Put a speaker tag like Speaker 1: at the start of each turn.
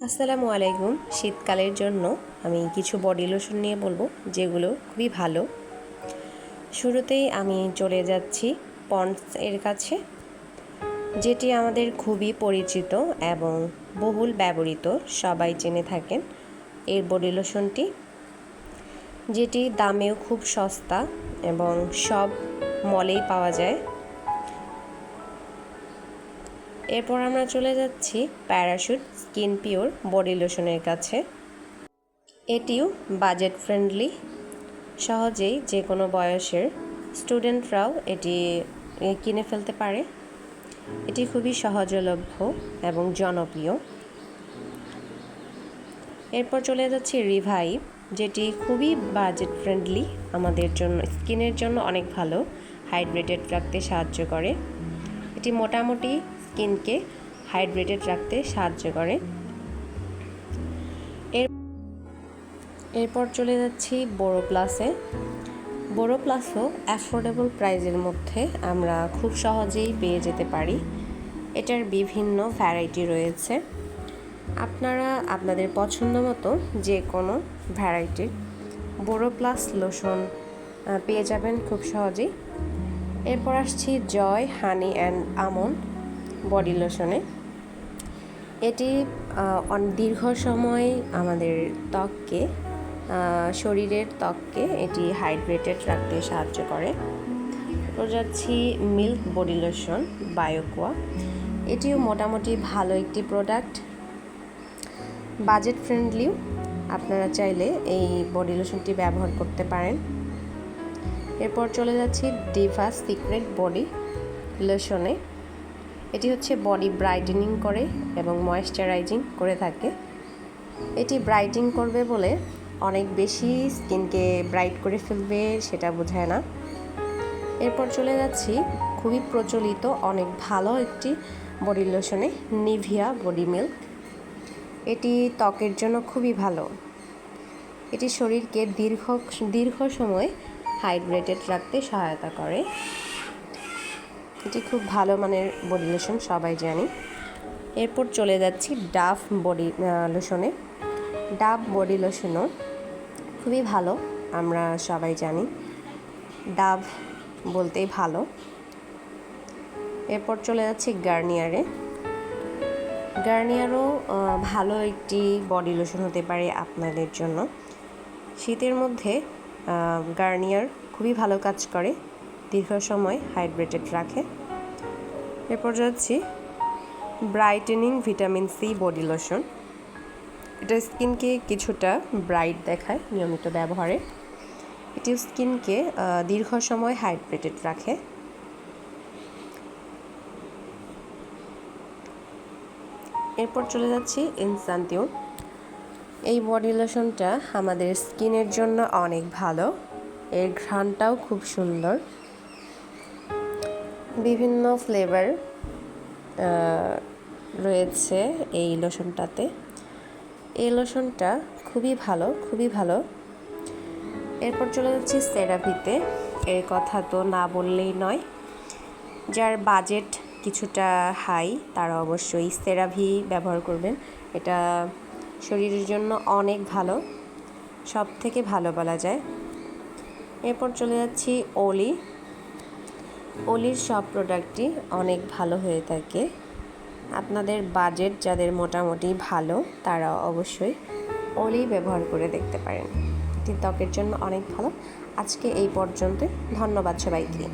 Speaker 1: আসসালামু আলাইকুম। শীতকালের জন্য আমি কিছু বডি লোশন নিয়ে বলবো যেগুলো খুবই ভালো। শুরুতেই আমি চলে যাচ্ছি পন্ডস এর কাছে, যেটি আমাদের খুবই পরিচিত এবং বহুল ব্যবহৃত, সবাই জেনে থাকেন এর বডি লোশনটি, যেটি দামেও খুব সস্তা এবং সব মলেই পাওয়া যায়। এরপর আমরা চলে যাচ্ছি প্যারাশুট স্কিন পিওর বডি লোশনের কাছে। এটিও বাজেট ফ্রেন্ডলি, সহজেই যে কোনো বয়সের স্টুডেন্টরাও এটি কিনে ফেলতে পারে। এটি খুবই সহজলভ্য এবং জনপ্রিয়। এরপর চলে যাচ্ছি রিভাইভ, যেটি খুবই বাজেট ফ্রেন্ডলি, আমাদের জন্য স্কিনের জন্য অনেক ভালো, হাইড্রেটেড রাখতে সাহায্য করে। এটি মোটামুটি স্কিনকে হাইড্রেটেড রাখতে সাহায্য করে। এরপর চলে যাচ্ছি বোরো প্লাসে। বোরো প্লাসও অ্যাফোর্ডেবল প্রাইজের মধ্যে আমরা খুব সহজেই পেয়ে যেতে পারি। এটার বিভিন্ন ভ্যারাইটি রয়েছে, আপনারা আপনাদের পছন্দ মতো যে কোনো ভ্যারাইটির বোরো প্লাস লোশন পেয়ে যাবেন খুব সহজেই। এরপর আসছি জয় হানি অ্যান্ড আমন্ড বডি লোশনে। এটি দীর্ঘ সময় আমাদের ত্বককে, শরীরের ত্বককে এটি হাইড্রেটেড রাখতে সাহায্য করে। এরপর যাচ্ছি মিল্ক বডি লোশন বায়োকোয়া। এটিও মোটামুটি ভালো একটি প্রোডাক্ট, বাজেট ফ্রেন্ডলিও, আপনারা চাইলে এই বডি লোশনটি ব্যবহার করতে পারেন। এরপর চলে যাচ্ছি ডিভা সিক্রেট বডি লোশনে। এটি হচ্ছে বডি ব্রাইটেনিং করে এবং ময়েশ্চারাইজিং করে থাকে। এটি ব্রাইটিং করবে বলে অনেক বেশি স্কিনকে ব্রাইট করে ফেলবে সেটা বোঝায় না। এরপর চলে যাচ্ছি খুবই প্রচলিত অনেক ভালো একটি বডি লোশনে, নিভিয়া বডি মিল্ক। এটি ত্বকের জন্য খুবই ভালো। এটি শরীরকে দীর্ঘ সময় হাইড্রেটেড রাখতে সহায়তা করে। এটি খুব ভালো মানের বডি লোশন, সবাই জানি। এরপর চলে যাচ্ছি ডাভ বডি লোশনে। ডাভ বডি লোশনও খুবই ভালো, আমরা সবাই জানি ডাভ বলতেই ভালো। এরপর চলে যাচ্ছি গার্নিয়ারে। গার্নিয়ারও ভালো একটি বডি লোশন হতে পারে আপনাদের জন্য। শীতের মধ্যে গার্নিয়ার খুবই ভালো কাজ করে, দীর্ঘ সময় হাইড্রেটেড রাখে। এরপর যাচ্ছি brightening vitamin C body lotion. এটা স্কিনকে কিছুটা ব্রাইট দেখায় নিয়মিত ব্যবহারে। এটি স্কিনকে দীর্ঘ সময় হাইড্রেটেড রাখে। এরপর চলে যাচ্ছি ইনসান্টিও। এই বডি লোশনটা আমাদের স্কিনের জন্য অনেক ভালো, এর ঘ্রাণটাও খুব সুন্দর। বিভিন্ন ফ্লেভার রয়েছে এই লোশনটাতে। এই লোশনটা খুবই ভালো। এরপর চলে যাচ্ছি সেরাভিতে। এর কথা তো না বললেই নয়, যার বাজেট কিছুটা হাই তারা অবশ্যই সেরাভি ব্যবহার করবেন। এটা শরীরের জন্য অনেক ভালো, সব থেকে ভালো বলা যায়। এরপর চলে যাচ্ছি ওলির সব প্রোডাক্টই অনেক ভালো হয়ে থাকে। আপনাদের বাজেট যাদের মোটামুটি ভালো তারা অবশ্যই ওলি ব্যবহার করে দেখতে পারেন, এটি ত্বকের জন্য অনেক ভালো। আজকে এই পর্যন্ত, ধন্যবাদ সবাইকে।